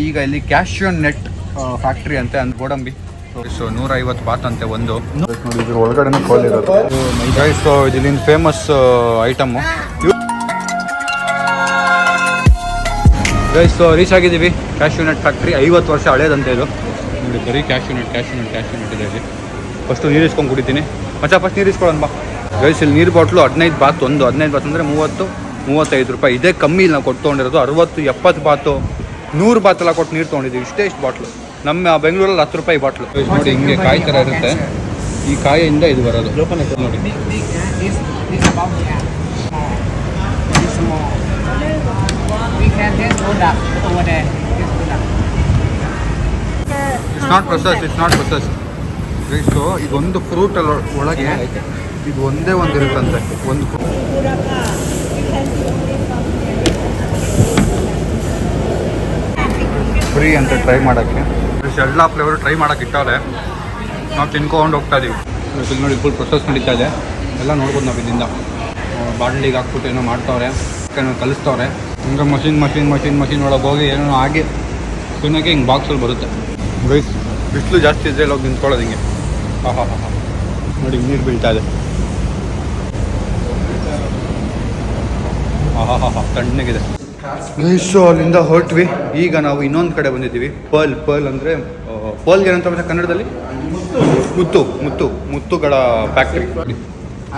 ಈಗ ಇಲ್ಲಿ cashew net factory ಅಂತೆ ಅಂತ ಗೋಡಂಬಿ. ಸೊ 150 ಬಾತ್ ಅಂತೆ ಒಂದು. ನೋಡಿ ಇದ್ರ ಒಳಗಡೆ ಕೋಲ್ ಇರೋದು. ಸೊ ಇದಿಲ್ಲಿಂದ ಫೇಮಸ್ ಐಟಮು. ಗೈಸ್ ರೀಚ್ ಆಗಿದ್ದೀವಿ ಕ್ಯಾಶ್ಯೂ ನಟ್ ಫ್ಯಾಕ್ಟ್ರಿ. 50 ವರ್ಷ ಹಳೇದಂತೆ ಇದು. ನೋಡಿ ಬರೀ ಕ್ಯಾಶ್ಯೂ ನಟ್ ಇದೆ ಇಲ್ಲಿ. ಫಸ್ಟು ನೀರು ಇಸ್ಕೊಂಡು ಕುಡಿತೀನಿ. ಫಸ್ಟ್ ನೀರು ಇಸ್ಕೊಳ್ಳೋಣ ಬಾ. ಗೈಸ್ ಇಲ್ಲಿ ನೀರು ಬಾಟ್ಲು 15 ಬಾತ್ ಒಂದು. 15 ಬಾತ್ ಅಂದರೆ 30-35 ರೂಪಾಯಿ. ಇದೇ ಕಮ್ಮಿ ನಾವು ಕೊಟ್ಟು ತೊಗೊಂಡಿರೋದು. 60-70 ಬಾತು 100 ಬಾತ್ ಎಲ್ಲ ಕೊಟ್ಟು ನೀರು ತೊಗೊಂಡಿದ್ದೀವಿ. ಇಷ್ಟು ಬಾಟ್ಲು. ನಮ್ಮ ಬೆಂಗಳೂರಲ್ಲಿ 10 ರೂಪಾಯಿ ಬಾಟ್ಲು. ನೋಡಿ ಹಿಂಗೆ ಕಾಯಿ ಥರ ಇರುತ್ತೆ. ಈ ಕಾಯಿಯಿಂದ ಇದು ಬರೋದು ನೋಡಿ. It's not process. ಸೊ ಇದೊಂದು ಫ್ರೂಟಲ್ಲಿ ಒಳಗೆ ಇದು ಒಂದೇ ಒಂದು ಇರುತ್ತಂತೆ. ಒಂದು ಫ್ರೀ ಅಂತ ಟ್ರೈ ಮಾಡೋಕ್ಕೆ. ಎಲ್ಲ ಫ್ಲೇವರು ಟ್ರೈ ಮಾಡೋಕೆ ಇಟ್ಟವ್ರೆ. ನಾವು ತಿನ್ಕೊಂಡು ಹೋಗ್ತಾ ಇದೀವಿ. ಇಲ್ಲಿ ನೋಡಿ ಫುಲ್ ಪ್ರೊಸೆಸ್ ನಡೀತಾ ಇದೆ. ಎಲ್ಲ ನೋಡ್ಬೋದು ನಾವು ಇಲ್ಲಿಂದ. ಬಾಟ್ಲಿಗೆ ಹಾಕ್ಬಿಟ್ಟು ಏನೋ ಮಾಡ್ತಾವ್ರೆ, ಕಲಿಸ್ತವ್ರೆ. ಹಂಗೆ ಮಷಿನ್ ಒಳಗೆ ಹೋಗಿ ಏನೋ ಆಗಿ ತಿನ್ನೋಕ್ಕೆ ಹಿಂಗೆ ಬಾಕ್ಸಲ್ಲಿ ಬರುತ್ತೆ. ಗೈಸ್ ಬಿಸಿಲು ಜಾಸ್ತಿ ಇದ್ದರೆ ಇಲ್ಲಿ ಹೋಗಿ ನಿಂತ್ಕೊಳ್ಳೋದು ಹಿಂಗೆ. ಹಾ ನೋಡಿ ನೀರು ಬೀಳ್ತಾ ಇದೆ. ತಣ್ಣಗಿದೆ. ಗೈಸ್ ಅಲ್ಲಿಂದ ಹೊರಟ್ವಿ. ಈಗ ನಾವು ಇನ್ನೊಂದು ಕಡೆ ಬಂದಿದ್ದೀವಿ. ಪರ್ಲ್ ಅಂದರೆ ಪರ್ಲ್ಗೆ ಏನಂತ ಮತ್ತೆ ಕನ್ನಡದಲ್ಲಿ ಮುತ್ತುಗಳ factory.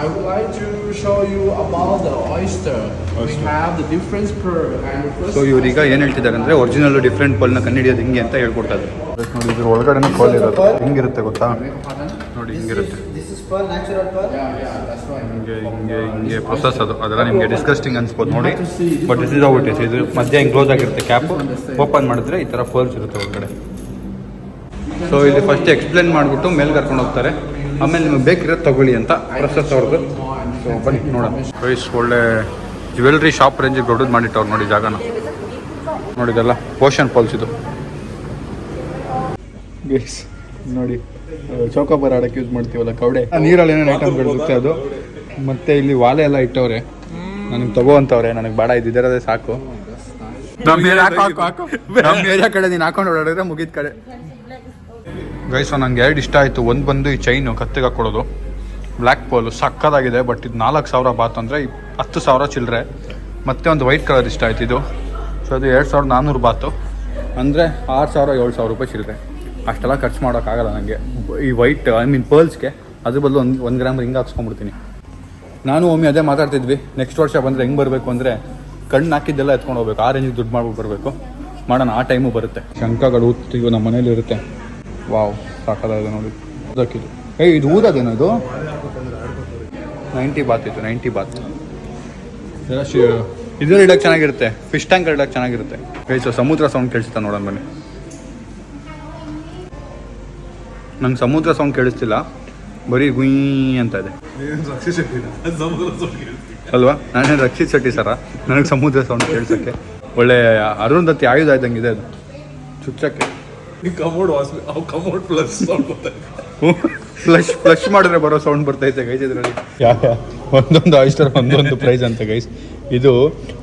I would like to show you about the oyster. We have the different pearl and the first. So ಇವ್ರೀಗ ಏನು ಹೇಳ್ತಿದ್ದಾರೆ ಅಂದರೆ ಒರಿಜಿನಲ್ ಡಿಫ್ರೆಂಟ್ ಪರ್ಲ್ನ ಕಂಡುಹಿಡಿಯೋದು ಹಿಂಗೆ ಅಂತ ಹೇಳ್ಕೊಡ್ತಾ ಇದ್ದಾರೆ. ನೋಡಿ ಇದ್ರ ಒಳಗಡೆ ಪರ್ಲ್ ಇರೋದು ಹಿಂಗಿರುತ್ತೆ ಗೊತ್ತಾ? ನೋಡಿ ಹಿಂಗಿರುತ್ತೆ. ಹಿಂಗೆ ಪ್ರೊಸೆಸ್ ಅದೆಲ್ಲ ನಿಮಗೆ ಡಿಸ್ಕಸ್ಟಿಂಗ್ ಅನ್ಸ್ಬೋದು ನೋಡಿ. But this is how it is. ಇದು ಮಧ್ಯೆ ಹಿಂಗೆ ಕ್ಲೋಸ್ ಆಗಿರುತ್ತೆ ಕ್ಯಾಪು. ಓಪನ್ ಮಾಡಿದ್ರೆ ಈ ಥರ ಪರ್ಲ್ಸ್ ಇರುತ್ತೆ ಒಳಗಡೆ. ಸೊ ಇಲ್ಲಿ ಫಸ್ಟ್ ಎಕ್ಸ್ಪ್ಲೇನ್ ಮಾಡಿಬಿಟ್ಟು ಮೇಲೆ ಕರ್ಕೊಂಡು ಹೋಗ್ತಾರೆ. ಆಮೇಲೆ ನಿಮಗೆ ಬೇಕಿರೋದು ತಗೊಳ್ಳಿ ಅಂತ ಪ್ರೊಸೆಸ್ ಅವ್ರದ್ದು. ಸೊ ಬನ್ನಿ ನೋಡೋಣ. ವೈಸ್ ಒಳ್ಳೆ ಜ್ಯುವೆಲ್ರಿ ಶಾಪ್ ರೇಂಜಿಗೆ ದೊಡ್ಡದು ಮಾಡಿಟ್ಟವ್ರು ನೋಡಿ ಜಾಗನ. ನೋಡಿದಲ್ಲ ಓಷನ್ ಪರ್ಲ್ಸ್ ಇದು. ಗೈಸ್ ನೋಡಿ ಚೌಕಾಬಾರ ಆಡೋಕ್ಕೆ ಯೂಸ್ ಮಾಡ್ತೀವಲ್ಲ ಕವಡೆ, ನೀರಲ್ಲಿ ಏನೇನು ಐಟಮ್ಗಳು ಇರುತ್ತೆ ಅದು. ಮತ್ತೆ ಇಲ್ಲಿ ವಾಲೆ ಎಲ್ಲ ಇಟ್ಟವ್ರೆ. ನನಗೆ ತಗೋ ಅಂತವ್ರೆ. ನನಗೆ ಬೇಡ ಇದ್ದಿರೋದೇ ಸಾಕು. ನಮ್ಮ ಏರಿಯಾ ಕಡೆ ನೀನು ಹಾಕೊಂಡು ಓಡಾಡಿದ್ರೆ ಮುಗಿದ ಕಡೆ. ಗೈಸ್ ನಂಗೆ 2 ಇಷ್ಟ ಆಯಿತು. ಒಂದು ಬಂದು ಈ chain Kattige ಹಾಕ್ಕೊಡೋದು black pole ಸಕ್ಕದಾಗಿದೆ. But ಇದು 4000 ಬಾತ್ ಅಂದರೆ 10,000 ಚಿಲ್ಲರೆ. ಮತ್ತು ಒಂದು ವೈಟ್ ಕಲರ್ ಇಷ್ಟ ಆಯ್ತು ಇದು. ಸೊ ಅದು 2400 ಬಾತು ಅಂದರೆ 6000-7000 ರೂಪಾಯಿ ಚಿಲ್ಲರೆ. ಅಷ್ಟೆಲ್ಲ ಖರ್ಚು ಮಾಡೋಕ್ಕಾಗಲ್ಲ ನನಗೆ ಈ ವೈಟ್ ಪರ್ಲ್ಸ್ಗೆ. ಅದ್ರ ಬದಲು 1 ಗ್ರಾಮ್ ರಿಂಗ್ ಹಾಕ್ಸ್ಕೊಂಡ್ಬಿಡ್ತೀನಿ. ನಾನು ಒಮ್ಮೆ ಅದೇ ಮಾತಾಡ್ತಿದ್ವಿ. ನೆಕ್ಸ್ಟ್ ವರ್ಷ ಬಂದರೆ ಹೆಂಗೆ ಬರಬೇಕು ಅಂದರೆ ಕಣ್ಣು ಹಾಕಿದ್ದೆಲ್ಲ ಎತ್ಕೊಂಡು ಹೋಗ್ಬೇಕು. ಆ ರೇಂಜಿಗೆ ದುಡ್ಡು ಮಾಡ್ಬಿಟ್ಟು ಬರಬೇಕು. ಮಾಡೋಣ, ಆ ಟೈಮು ಬರುತ್ತೆ. ಶಂಖಗಳು ಊದ್ತೀವಿ ನಮ್ಮ ಮನೇಲಿ ಇರುತ್ತೆ. ವಾವ್ ಸಾಕಾಗಿದೆ ನೋಡಿ. ಊದಕ್ಕಿದು ಇದು ಊದೋದೇನೋ ಇದು 90 ಬಾತ್ ಇತ್ತು. 90 ಬಾತ್ ಇದ್ರಲ್ಲಿ ಇಡೋಕ್ಕೆ ಚೆನ್ನಾಗಿರುತ್ತೆ. ಫಿಶ್ ಟ್ಯಾಂಕ್ ಇಡೋಕ್ಕೆ ಚೆನ್ನಾಗಿರುತ್ತೆ. ಸೊ ಸಮುದ್ರ ಸೌಂಡ್ ಕೇಳಿಸ್ತಾ ನೋಡೋಣ ಬನ್ನಿ. ನಂಗೆ ಸಮುದ್ರ ಸೌಂಡ್ ಕೇಳಿಸ್ತಿಲ್ಲ, ಬರೀ ಗುಯ್ ಅಂತ ಇದೆ ಅಲ್ವಾ? ನಾನೇನು ರಕ್ಷಿತ್ ಶೆಟ್ಟಿ ಸರ ನನಗೆ ಸಮುದ್ರ ಸೌಂಡ್ ಕೇಳಿಸೋಕ್ಕೆ. ಒಳ್ಳೆ ಅರುಂಧತಿ ಆಯುಧ ಇದ್ದಂಗಿದೆ ಅದು ಚುಚ್ಚಕ್ಕೆ. ಫ್ಲಶ್ ಮಾಡಿದ್ರೆ ಬರೋ ಸೌಂಡ್ ಬರ್ತೈತೆ ಗೈಸ್ ಇದರಲ್ಲಿ. ಒಂದೊಂದು ಆಯಿಸ್ಟರ್ ಒಂದೊಂದು ಪ್ರೈಸ್ ಅಂತ ಗೈಸ್. ಇದು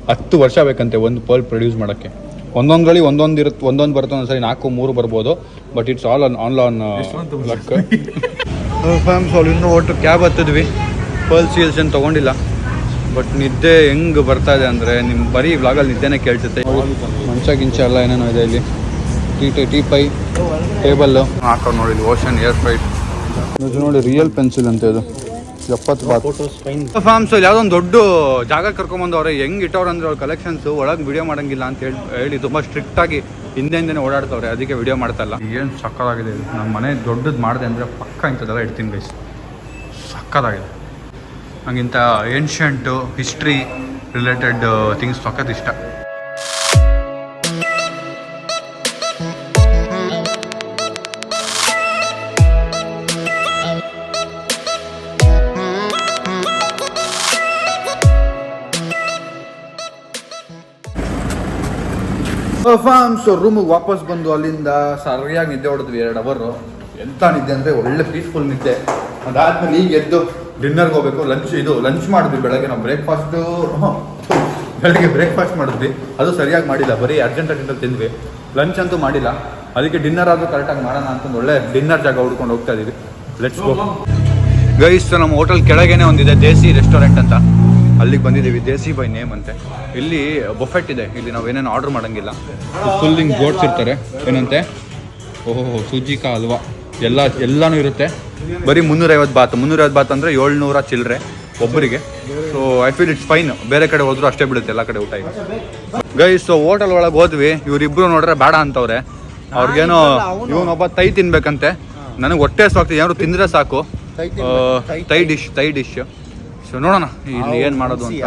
10 ವರ್ಷ ಬೇಕಂತೆ ಒಂದು ಪರ್ಲ್ ಪ್ರೊಡ್ಯೂಸ್ ಮಾಡೋಕ್ಕೆ. ಒಂದೊಂದ್ರಲ್ಲಿ ಒಂದೊಂದು ಇರುತ್ತೆ. ಒಂದೊಂದು ಬರುತ್ತೆ, ಒಂದೊಂದ್ಸರಿ 4-3 ಬರ್ಬೋದು. But it's all on luck. ಫ್ಯಾಮ್ಸ್ ಇನ್ನೂ ಒಟ್ಟು ಕ್ಯಾಬ್ ಹತ್ತಿದ್ವಿ. ಪರ್ಲ್ ಸೀಲ್ಸ್ ಏನು ತೊಗೊಂಡಿಲ್ಲ. ಬಟ್ ನಿದ್ದೆ ಹೆಂಗೆ ಬರ್ತಾ ಇದೆ ಅಂದರೆ ನಿಮ್ಮ ಬರೀ ವ್ಲಾಗಲ್ಲಿ ನಿದ್ದೆನೇ ಕೇಳ್ತೈತೆ. ಮಂಚ ಗಿಂಚ ಎಲ್ಲ ಏನೇನೋ ಇದೆ ಇಲ್ಲಿ. ಟೀ ಪೈ ಟೇಬಲ್ಲು ಹಾಕೊಂಡು ನೋಡಿ. ಓಷನ್ ಏರ್ ಫ್ರೈಟ್ ಇದು ನೋಡಿ. ರಿಯಲ್ ಪೆನ್ಸಿಲ್ ಅಂತ ಇದು 70 ಬಾತ್. ಫ್ಯಾಮ್ಸ್ ಯಾವುದೋ ಒಂದು ದೊಡ್ಡ ಜಾಗ ಕರ್ಕೊಂಬಂದವ್ರೆ. ಹೆಂಗೆ ಇಟ್ಟವ್ರು ಅಂದರೆ ಅವ್ರ ಕಲೆಕ್ಷನ್ಸು ಒಳಗೆ ವಿಡಿಯೋ ಮಾಡೋಂಗಿಲ್ಲ ಅಂತ ಹೇಳಿ ತುಂಬ ಸ್ಟ್ರಿಕ್ಟಾಗಿ ಹಿಂದೆನೇ ಓಡಾಡ್ತವ್ರೆ. ಅದಕ್ಕೆ ವಿಡಿಯೋ ಮಾಡ್ತಾಯಿಲ್ಲ. ಏನು ಸಕ್ಕದಾಗಿದೆ ಇದು. ನಮ್ಮ ಮನೆ ದೊಡ್ಡದು ಮಾಡಿದೆ ಅಂದರೆ ಪಕ್ಕ ಇಂಥದ್ದೆಲ್ಲ ಇಡ್ತೀನಿ ಗೈಸ್. ಸಕ್ಕದಾಗಿದೆ. ನಂಗಿಂಥ ಏನ್ಷಿಯಂಟು ಹಿಸ್ಟ್ರಿ ರಿಲೇಟೆಡ್ ಥಿಂಗ್ಸ್ ಸಕ್ಕತ್ ಇಷ್ಟ. ಸೊ ರೂಮಿಗೆ ವಾಪಸ್ ಬಂದು ಅಲ್ಲಿಂದ ಸರಿಯಾಗಿ ನಿದ್ದೆ ಹೊಡೆದ್ವಿ 2 ಅವರು. ಎಂಥ ನಿದ್ದೆ ಅಂದರೆ ಒಳ್ಳೆ ಪೀಸ್ಫುಲ್ ನಿದ್ದೆ. ಅದಾದ್ಮೇಲೆ ಈಗ ಎದ್ದು ಡಿನ್ನರ್ಗೆ ಹೋಗ್ಬೇಕು. ಲಂಚ್ ಮಾಡಿದ್ವಿ ಬೆಳಗ್ಗೆ. ನಾವು ಬೆಳಗ್ಗೆ ಬ್ರೇಕ್ಫಾಸ್ಟ್ ಮಾಡಿದ್ವಿ. ಅದು ಸರಿಯಾಗಿ ಮಾಡಿಲ್ಲ, ಬರೀ ಅರ್ಜೆಂಟ್ ತಿಂದ್ವಿ. ಲಂಚ್ ಅಂತೂ ಮಾಡಿಲ್ಲ, ಅದಕ್ಕೆ ಡಿನ್ನರ್ ಆದರೂ ಕರೆಕ್ಟಾಗಿ ಮಾಡೋಣ ಅಂತ ಒಳ್ಳೆ ಡಿನ್ನರ್ ಜಾಗ ಹುಡ್ಕೊಂಡು ಹೋಗ್ತಾ ಇದ್ದೀವಿ. Let's go guys. ನಮ್ಮ ಹೋಟೆಲ್ ಕೆಳಗೇನೆ ಒಂದಿದೆ ದೇಸಿ ರೆಸ್ಟೋರೆಂಟ್ ಅಂತ, ಅಲ್ಲಿಗೆ ಬಂದಿದ್ದೀವಿ. ದೇಸಿ ಬೈ ನೇಮ್ ಅಂತೆ. ಇಲ್ಲಿ ಬೊಫೆಟ್ ಇದೆ, ಇಲ್ಲಿ ನಾವು ಏನೇನು ಆರ್ಡರ್ ಮಾಡೋಂಗಿಲ್ಲ. ಫುಲ್ ಹಿಂಗೆ ಗೋಟ್ಸ್ ಇರ್ತಾರೆ, ಏನಂತೆ ಓಹೋ ಸೂಜಿಕಾ ಹಲ್ವಾ ಎಲ್ಲನೂ ಇರುತ್ತೆ. ಬರೀ 350 ಬಾತ್ ಅಂದರೆ 700 ಚಿಲ್ಲರೆ ಒಬ್ಬರಿಗೆ. So I feel it's fine. ಬೇರೆ ಕಡೆ ಹೋದ್ರು ಅಷ್ಟೇ ಬಿಡುತ್ತೆ ಎಲ್ಲ ಕಡೆ ಊಟ ಈಗ. ಗೈಸ್ ಹೋಟೆಲ್ ಒಳಗೆ ಹೋದ್ವಿ, ಇವರಿಬ್ಬರು ನೋಡ್ರೆ ಬೇಡ ಅಂತವ್ರೆ. ಅವ್ರಿಗೇನೋ ಇವನೊಬ್ಬ ತೈ ತಿನ್ಬೇಕಂತೆ. ನನಗೆ ಹೊಟ್ಟೆ ಸಾಕ್ತಿದೆ, ಯಾರು ತಿಂದರೆ ಸಾಕು. ತೈ ಡಿಶ್. ಸೊ ನೋಡೋಣ ಇಲ್ಲಿ ಏನು ಮಾಡೋದು ಅಂತ.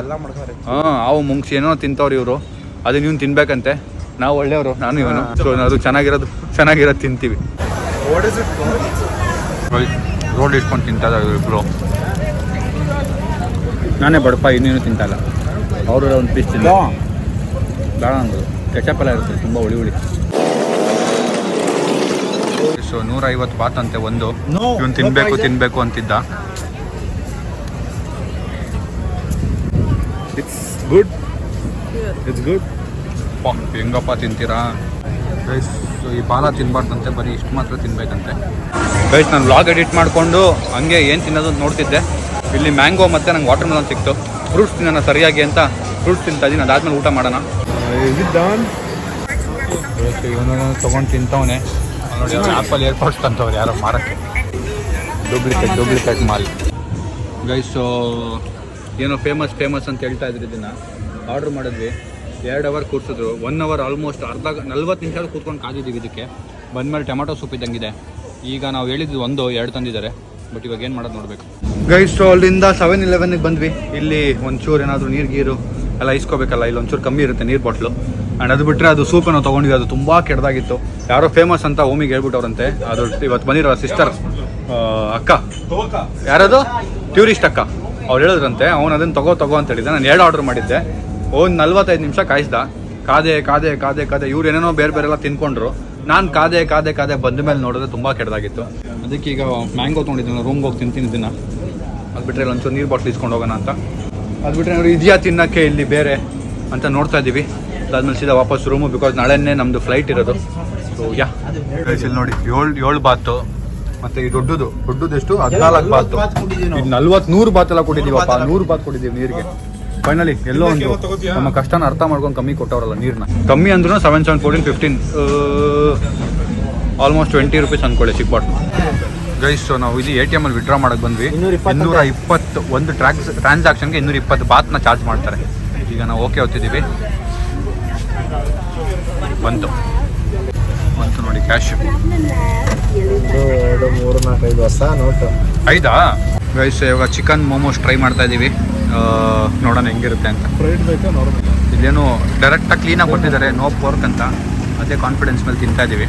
ಅವು ಮುಂಗ್ಸಿ ಏನೋ ತಿಂತವ್ರು ಇವರು, ಅದನ್ನ ಇವ್ನು ತಿನ್ಬೇಕಂತೆ. ನಾವು ಒಳ್ಳೆಯವರು, ನಾನು ಇವನು. ಸೊ ಅದು ಚೆನ್ನಾಗಿರೋದು ತಿಂತೀವಿ. ರೋಡ್ ಇಟ್ಕೊಂಡು ತಿಂತಾ ಇಬ್ರು. ನಾನೇ ಬಡಪ, ಇನ್ನೇನು ತಿಂತಲ್ಲ. ಅವರು ಒಂದು ಪೀಸ್ ತಿಂದ ಬೇಡ ಅಂದರು. ಕೆಚಪ್ ಎಲ್ಲ ಇರುತ್ತೆ, ತುಂಬ ಹುಳಿ. ಸೊ 150 ಬಾತ್ ಅಂತೆ ಒಂದು. ಇವನು ತಿನ್ಬೇಕು ಅಂತಿದ್ದ. It's good. ಹೆಂಗಪ್ಪ ತಿಂತೀರಾ ಗೈಸ್? ಈ ಬಾಲ ತಿನ್ಬಾರ್ದಂತೆ, ಬರೀ ಇಷ್ಟು ಮಾತ್ರ ತಿನ್ಬೇಕಂತೆ ಗೈಸ್. ನಾನು ವ್ಲಾಗ್ ಎಡಿಟ್ ಮಾಡಿಕೊಂಡು ಹಂಗೆ ಏನು ತಿನ್ನೋದು ಅಂತ ನೋಡ್ತಿದ್ದೆ. ಇಲ್ಲಿ ಮ್ಯಾಂಗೋ ಮತ್ತು ನಂಗೆ ವಾಟರ್ ಮೆಲನ್ ಸಿಕ್ತು. ಫ್ರೂಟ್ಸ್ ತಿನ್ನೋಣ ಸರಿಯಾಗಿ ಅಂತ ಫ್ರೂಟ್ಸ್ ತಿಂತಾ ಇದ್ದೀನಿ. ಅದಾದ್ಮೇಲೆ ಊಟ ಮಾಡೋಣ. ಇವನು ತೊಗೊಂಡು ತಿಂತವನೆ ನೋಡಿ. ಆ್ಯಪಲ್ ಏರ್ಪೋರ್ಟ್ಸ್ ಅಂತವ್ರು ಯಾರೋ ಮಾರಕ್ಕೆ. ಡೂಪ್ಲಿಕೇಟ್ ಮಾಲ್ ಗೈಸ್. ಏನೋ ಫೇಮಸ್ ಅಂತ ಹೇಳ್ತಾ ಇದ್ರು. ಇದನ್ನು ಆರ್ಡ್ರ್ ಮಾಡಿದ್ವಿ. 2 ಅವರ್ ಕೂರಿಸಿದ್ರು. 1 ಅವರ್ ಆಲ್ಮೋಸ್ಟ್ 40 ನಿಮಿಷ ಕೂತ್ಕೊಂಡು ಕಾದಿದ್ದೀವಿ. ಇದಕ್ಕೆ ಬಂದಮೇಲೆ ಟೊಮೆಟೊ ಸೂಪ್ ಇದ್ದಂಗಿದೆ. ಈಗ ನಾವು ಹೇಳಿದ್ದು 1-2 ತಂದಿದ್ದಾರೆ. ಬಟ್ ಇವಾಗ ಏನು ಮಾಡೋದು ನೋಡಬೇಕು ಗೈಸ್. ಸೊ ಅಲ್ಲಿಂದ 7-Elevenಗೆ ಬಂದ್ವಿ. ಇಲ್ಲಿ ಒಂಚೂರು ಏನಾದರೂ ನೀರು ಎಲ್ಲ ಇಸ್ಕೋಬೇಕಲ್ಲ, ಇಲ್ಲಿ ಒಂಚೂರು ಕಮ್ಮಿ ಇರುತ್ತೆ ನೀರು ಬಾಟ್ಲು. ಆ್ಯಂಡ್ ಅದು ಬಿಟ್ಟರೆ ಅದು ಸೂಪನ್ನು ತೊಗೊಂಡಿದ್ವಿ. ಅದು ತುಂಬ ಕೆಟ್ಟದಾಗಿತ್ತು. ಯಾರೋ ಫೇಮಸ್ ಅಂತ ಓಮಿಗೆ ಹೇಳ್ಬಿಟ್ಟವ್ರಂತೆ. ಅದು ಇವತ್ತು ಬಂದಿರೋ ಸಿಸ್ಟರ್ ಅಕ್ಕ, ಯಾರದು ಟ್ಯೂರಿಸ್ಟ್ ಅಕ್ಕ, ಅವ್ರು ಹೇಳಿದ್ರಂತೆ. ಅವ್ನು ಅದನ್ನು ತಗೋ ಅಂತ ಹೇಳಿದ್ದೆ. ನಾನು 2 ಆರ್ಡ್ರ್ ಮಾಡಿದ್ದೆ. ಒಂದು 45 ನಿಮಿಷ ಕಾಯಿಸ್ದ. ಕಾದೆ ಇವ್ರು ಏನೇನೋ ಬೇರೆ ಎಲ್ಲ ತಿನ್ಕೊಂಡ್ರು. ನಾನು ಕಾದೆ ಬಂದ ಮೇಲೆ ನೋಡಿದ್ರೆ ತುಂಬ ಕೆಟ್ಟದಾಗಿತ್ತು. ಅದಕ್ಕೆ ಈಗ ಮ್ಯಾಂಗೋ ತೊಗೊಂಡಿದ್ದೀನಿ. ರೂಮ್ಗೆ ಹೋಗಿ ತಿಂತೀನಿ. ಅದು ಬಿಟ್ಟರೆ ಒಂಚೂರು ನೀರು ಬಾಟ್ಲ್ ಇಸ್ಕೊಂಡು ಹೋಗೋಣ ಅಂತ. ಅದು ಬಿಟ್ಟರೆ ನಾವು ಇದೆಯಾ ತಿನ್ನೋಕ್ಕೆ ಇಲ್ಲಿ ಬೇರೆ ಅಂತ ನೋಡ್ತಾ ಇದ್ದೀವಿ. ಅದಾದ್ಮೇಲೆ ಸೀದಾ ವಾಪಸ್ ರೂಮು, ಬಿಕಾಸ್ ನಾಳೆನೇ ನಮ್ಮದು ಫ್ಲೈಟ್ ಇರೋದು. ಸೊ ಇಲ್ಲಿ ನೋಡಿ 7 ಬಾತು. ಮತ್ತು ಈ ದೊಡ್ಡದು ಎಷ್ಟು 14 ಬಾತು. ಇದು 100 ಬಾತ್ ಎಲ್ಲ ಕೊಟ್ಟಿದ್ದೀವಪ್ಪ. 100 ಬಾತ್ ಕೊಟ್ಟಿದ್ದೀವಿ ನೀರಿಗೆ. ಫೈನಲಿ ಎಲ್ಲೋ ಒಂದು ನಮ್ಮ ಕಷ್ಟನ ಅರ್ಥ ಮಾಡ್ಕೊಂಡು ಕಮ್ಮಿ ಕೊಟ್ಟವ್ರಲ್ಲ ನೀರನ್ನ. ಕಮ್ಮಿ ಅಂದ್ರೂ 7, 14, 15 ಆಲ್ಮೋಸ್ಟ್ 20 ರೂಪೀಸ್ ಅಂದ್ಕೊಳ್ಳಿ ಚಿಕ್ಕ ಬಾಟ್ಲು ಗೈಸ್. ಸೊ ನಾವು ಇದು ATM ಅಲ್ಲಿ ವಿಡ್ರಾ ಮಾಡಕ್ಕೆ ಬಂದ್ವಿ. 220 ಒಂದು ಟ್ರಾನ್ಸಾಕ್ಷನ್ಗೆ 220 ಬಾತ್ನ ಚಾರ್ಜ್ ಮಾಡ್ತಾರೆ. ಈಗ ನಾವು ಓಕೆ ಹೊತ್ತಿದ್ದೀವಿ. ಬಂತು ನೋಡಿ ಕ್ಯಾಶ್. 3-4-5 ಹೊಸ ನೋಟು 5 ಗೈಸ್. ಇವಾಗ ಚಿಕನ್ ಮೋಮೋಸ್ ಟ್ರೈ ಮಾಡ್ತಾ ಇದ್ದೀವಿ. ನೋಡೋಣ ಹೆಂಗಿರುತ್ತೆ ಅಂತ. ಇಲ್ಲೇನು ಡೈರೆಕ್ಟಾಗಿ ಕ್ಲೀನಾಗಿ ಕೊಟ್ಟಿದ್ದಾರೆ, ನೋ ಪೋರ್ಕ್ ಅಂತ. ಅದೇ ಕಾನ್ಫಿಡೆನ್ಸ್ ಮೇಲೆ ತಿಂತಾ ಇದ್ದೀವಿ.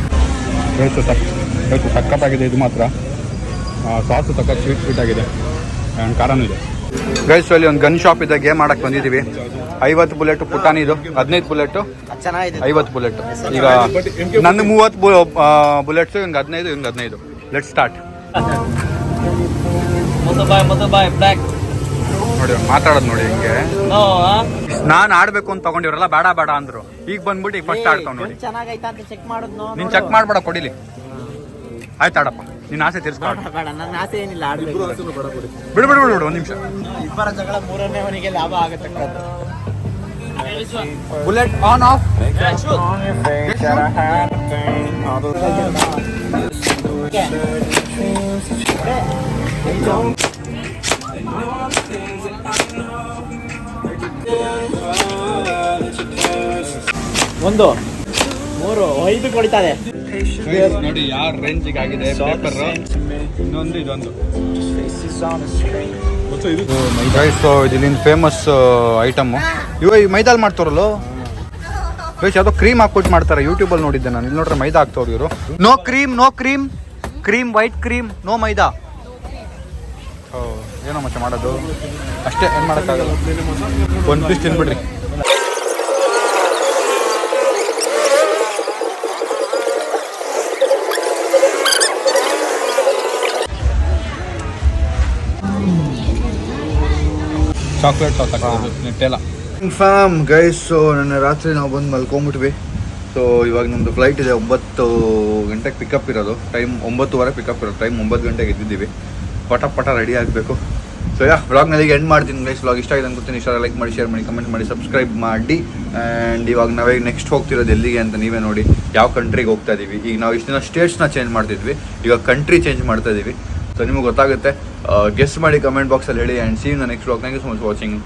ಸಕ್ಕತ್ತಾಗಿದೆ. ಇದು ಮಾತ್ರ ಸಾಸು ಸಕ್ಕ ಸ್ವೀಟ್ ಆಗಿದೆ ಆ್ಯಂಡ್ ಖಾರನೂ ಇದೆ ಗೈಸ್. ಅಲ್ಲಿ ಒಂದು ಗನ್ ಶಾಪ್ ಇದೆ, ಗೇಮ್ ಮಾಡಕ್ಕೆ ಬಂದಿದ್ದೀವಿ. 50 ಬುಲೆಟು ಪುಟಾಣಿದು, 15 ಬುಲೆಟು, 50 ಬುಲೆಟು. ಈಗ ನನ್ನ 30 ಬುಲೆಟ್ಸು, ಇವ್ನಿಗೆ 15, ಇವ್ನಿಗೆ 15. Let start. ನೋಡಿ ಮಾತಾಡೋದು ನೋಡಿ ಹಿಂಗೆ. ನಾನು ಆಡ್ಬೇಕು ಅಂತ ತಗೊಂಡಿವ್ರಲ್ಲ, ಬೇಡ ಅಂದ್ರು. ಈಗ ಬಂದ್ಬಿಟ್ಟು ಈಗ ಫಸ್ಟ್ ಆಡ್ತಾವ್ ನೋಡಿ. ನೀನ್ ಚೆಕ್ ಮಾಡ್ಬೇಡ, ಕೊಡಿಲಿ. ಆಯ್ತು ಆಡಪ್ಪ, ನಿನ್ನ ಆಸೆ ತೀರ್ಸ್ಕೊಡ. ಬಿಡು 1 ನಿಮಿಷ. Bullet on off. ಒಂದು 3 5 ಕೊಡ್ತಾರೆ ನೋಡಿ ಯಾರ ರೇಂಜಿಗೆ ಆಗಿದೆ ಪೇಪರ್. ಇದೊಂದು ಇದಿಲ್ಲಿಂದ ಫೇಮಸ್ ಐಟಮು. ಈ ಮೈದಾಲ್ ಮಾಡ್ತಾರಲ್ಲೋ ಗೈಸ್. ಯಾವುದೋ ಕ್ರೀಮ್ ಹಾಕ್ಬಿಟ್ಟು ಮಾಡ್ತಾರೆ. ಯೂಟ್ಯೂಬಲ್ಲಿ ನೋಡಿದ್ದೆ ನಾನು. ಇಲ್ಲಿ ನೋಡ್ರೆ ಮೈದಾ ಹಾಕ್ತವ್ರು ಇವರು. No cream white cream, no maida. ಏನೋ ಮತ್ತೆ ಮಾಡೋದು ಅಷ್ಟೇ, ಏನು ಮಾಡೋಕ್ಕಾಗಲ್ಲ. 1 ಪೀಸ್ ತಿನ್ಬಿಡ್ರಿ. ಚಾಕ್ಲೇಟ್ ಸಾಸ್ ನೆಟ್ಟೆಲ್ಲ. Confirm guys. ಸೊ ನನ್ನ ರಾತ್ರಿ ನಾವು ಬಂದು ಮಲ್ಕೊಂಬಿಟ್ವಿ. ಸೊ ಇವಾಗ ನಮ್ಮದು ಫ್ಲೈಟ್ ಇದೆ 9 ಗಂಟೆಗೆ ಪಿಕಪ್ ಇರೋದು, ಟೈಮ್ 9:15 ಪಿಕಪ್ ಇರೋದು, ಟೈಮ್ 9 ಗಂಟೆಗೆ ಎದ್ದಿದ್ದೀವಿ. ಪಟ ರೆಡಿ ಆಗಬೇಕು. ಸೊ ವ್ಲಾಗ್ನಲ್ಲಿ ಎಂಡ್ ಮಾಡ್ತೀನಿ ಗೈಸ್. ವ್ಲಾಗ್ ಇಷ್ಟ ಆಗಿದೆ ಅನ್ಕೊತೀನಿ. ಇಷ್ಟ ಲೈಕ್ ಮಾಡಿ, ಶೇರ್ ಮಾಡಿ, ಕಮೆಂಟ್ ಮಾಡಿ, ಸಬ್ಸ್ಕ್ರೈಬ್ ಮಾಡಿ. ಆ್ಯಂಡ್ ಇವಾಗ ನಾವೇ ನೆಕ್ಸ್ಟ್ ಹೋಗ್ತಿರೋದು ಎಲ್ಲಿಗೆ ಅಂತ ನೀವೇ ನೋಡಿ, ಯಾವ ಕಂಟ್ರಿಗೆ ಹೋಗ್ತಾ ಇದ್ದೀವಿ. ಈಗ ನಾವು ಇಷ್ಟು ದಿನ ಸ್ಟೇಟ್ಸ್ನ ಚೇಂಜ್ ಮಾಡ್ತಿದ್ವಿ, ಈಗ ಕಂಟ್ರಿ ಚೇಂಜ್ ಮಾಡ್ತಾ ಇದ್ದೀವಿ. ಸೊ ನಿಮಗೆ ಗೊತ್ತಾಗುತ್ತೆ, ಗೆಸ್ ಮಾಡಿ ಕಮೆಂಟ್ ಬಾಕ್ಸಲ್ಲಿ ಹೇಳಿ. And see in the next vlog. Thank you so much watching.